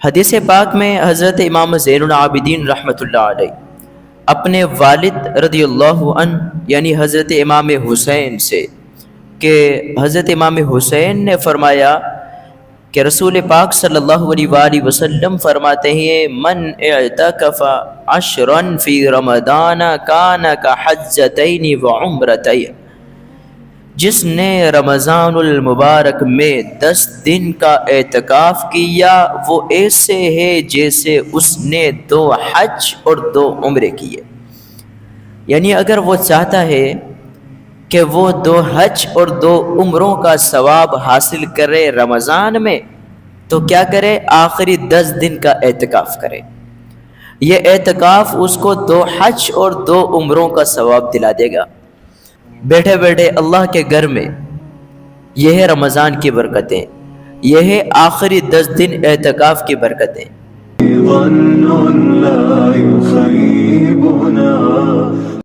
حدیث پاک میں حضرت امام زین العابدین رحمۃ اللہ علیہ اپنے والد رضی اللہ عنہ یعنی حضرت امام حسین سے کہ حضرت امام حسین نے فرمایا کہ رسول پاک صلی اللہ علیہ وآلہ وسلم فرماتے ہیں من اعتکف عشرا فی رمضان کان کحجتین وعمرتین، جس نے رمضان المبارک میں 10 دن کا اعتکاف کیا وہ ایسے ہے جیسے اس نے 2 حج اور 2 عمرے کیے۔ یعنی اگر وہ چاہتا ہے کہ وہ 2 حج اور 2 عمروں کا ثواب حاصل کرے رمضان میں، تو کیا کرے؟ آخری 10 دن کا اعتکاف کرے۔ یہ اعتکاف اس کو 2 حج اور 2 عمروں کا ثواب دلا دے گا۔ بیٹھے بیٹھے اللہ کے گھر میں یہ ہے رمضان کی برکتیں، یہ ہے آخری 10 دن اعتکاف کی برکتیں۔